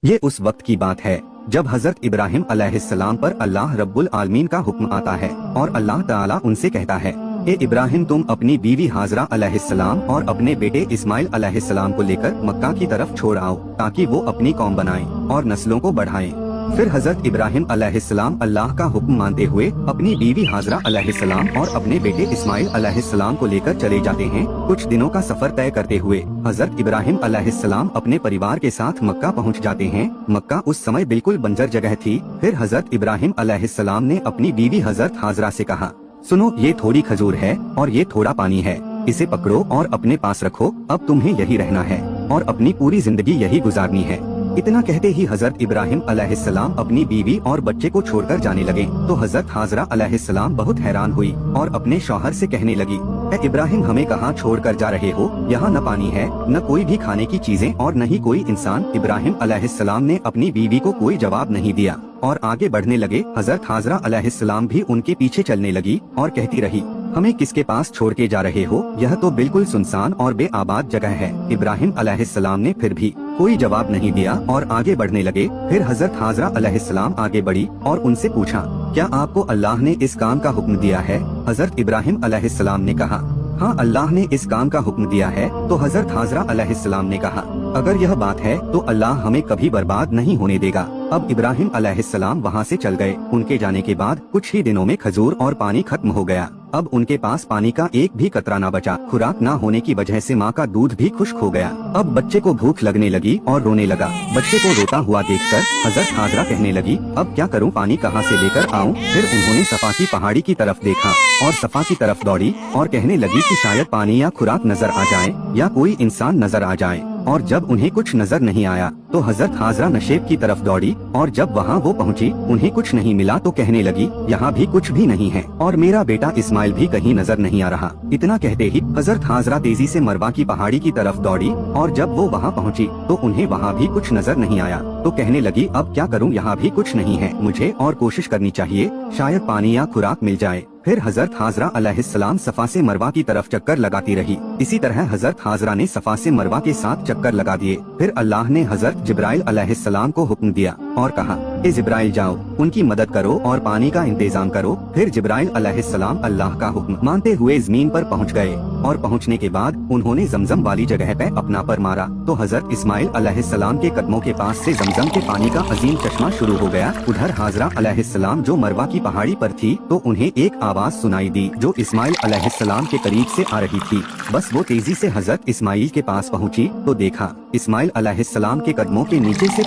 ये उस वक्त की बात है जब हजरत इब्राहिम अलैहिस्सलाम पर अल्लाह रब्बुल आलमीन का हुक्म आता है और अल्लाह ताला उनसे कहता है, ए इब्राहिम, तुम अपनी बीवी हाजरा अलैहिस्सलाम और अपने बेटे इस्माइल अलैहिस्सलाम को लेकर मक्का की तरफ छोड़ आओ ताकि वो अपनी कौम बनाएं और नस्लों को बढ़ाएं। फिर हजरत इब्राहिम अलैहिस्सलाम अल्लाह का हुक्म मानते हुए अपनी बीवी हाजरा अलैहिस्सलाम और अपने बेटे इस्माइल अलैहिस्सलाम को लेकर चले जाते हैं। कुछ दिनों का सफर तय करते हुए हजरत इब्राहिम अलैहिस्सलाम अपने परिवार के साथ मक्का पहुंच जाते हैं। मक्का उस समय बिल्कुल बंजर जगह थी। फिर हजरत इब्राहिम अलैहिस्सलाम ने अपनी बीवी हजरत हाजरा से कहा, सुनो, ये थोड़ी खजूर है और ये थोड़ा पानी है, इसे पकड़ो और अपने पास रखो। अब तुम्हें यही रहना है और अपनी पूरी जिंदगी यही गुजारनी है। इतना कहते ही हजरत इब्राहिम अलैहिस्सलाम अपनी बीवी और बच्चे को छोड़कर जाने लगे तो हजरत हाजरा अलैहिस्सलाम बहुत हैरान हुई और अपने शौहर से कहने लगी, ए इब्राहिम, हमें कहाँ छोड़कर जा रहे हो? यहाँ न पानी है, न कोई भी खाने की चीजें और न ही कोई इंसान। इब्राहिम अलैहिस्सलाम ने अपनी बीवी को कोई जवाब नहीं दिया और आगे बढ़ने लगे। हजरत हाजरा अलैहिस्सलाम भी उनके पीछे चलने लगी और कहती रही, हमें किसके पास छोड़ के जा रहे हो? यह तो बिल्कुल सुनसान और बेआबाद जगह है। इब्राहिम अलैहिस्सलाम ने फिर भी कोई जवाब नहीं दिया और आगे बढ़ने लगे। फिर हजरत हाजरा अलैहिस्सलाम आगे बढ़ी और उनसे पूछा, क्या आपको अल्लाह ने इस काम का हुक्म दिया है? हजरत इब्राहिम अलैहिस्सलाम ने कहा, हाँ, अल्लाह ने इस काम का हुक्म दिया है। तो हजरत हाजरा अलैहिस्सलाम ने कहा, अगर यह बात है तो अल्लाह हमें कभी बर्बाद नहीं होने देगा। अब इब्राहिम अलैहिस्सलाम वहाँ से चल गए। उनके जाने के बाद कुछ ही दिनों में खजूर और पानी खत्म हो गया। अब उनके पास पानी का एक भी कतरा न बचा। खुराक न होने की वजह से माँ का दूध भी खुश्क हो गया। अब बच्चे को भूख लगने लगी और रोने लगा। बच्चे को रोता हुआ देखकर हजरत हाजरा कहने लगी, अब क्या करूँ, पानी कहाँ से लेकर आऊँ? फिर उन्होंने सफा की पहाड़ी की तरफ देखा और सफा की तरफ दौड़ी और कहने लगी कि शायद पानी या खुराक नजर आ जाए या कोई इंसान नजर आ जाए। और जब उन्हें कुछ नजर नहीं आया तो हजरत हाजरा नशेब की तरफ दौड़ी और जब वहाँ वो पहुँची उन्हें कुछ नहीं मिला तो कहने लगी, यहाँ भी कुछ भी नहीं है और मेरा बेटा इस्माइल भी कहीं नजर नहीं आ रहा। इतना कहते ही हजरत हाजरा तेजी से मरवा की पहाड़ी की तरफ दौड़ी और जब वो वहाँ पहुँची तो उन्हें वहाँ भी कुछ नजर नहीं आया तो कहने लगी, अब क्या करूँ, यहाँ भी कुछ नहीं है, मुझे और कोशिश करनी चाहिए, शायद पानी या खुराक मिल जाए। फिर हजरत हाजरा अलैहिस्सलाम सफा से मरवा की तरफ चक्कर लगाती रही। इसी तरह हजरत हाजरा ने सफा से मरवा के साथ चक्कर लगा दिए। फिर अल्लाह ने हजरत जिब्राइल अलैहिस्सलाम को हुक्म दिया और कहा, ए जिब्राइल, जाओ, उनकी मदद करो और पानी का इंतजाम करो। फिर जिब्राइल अलैहिस्सलाम अल्लाह का हुक्म मानते हुए जमीन पर पहुँच गए और पहुँचने के बाद उन्होंने जमजम वाली जगह पे अपना पर मारा तो हजरत इस्माइल अलैहिस्सलाम के कदमों के पास से जमजम के पानी का अजीम चश्मा शुरू हो गया। उधर हाजरा अलैहिस्सलाम जो मरवा की पहाड़ी पर थी तो उन्हें एक आवाज सुनाई दी जो इस्माइल अलैहिस्सलाम के करीब से आ रही थी। बस वो तेजी से हजरत इस्माइल के पास पहुंची तो देखा इस्माइल अलैहिस्सलाम के कदमों के नीचे से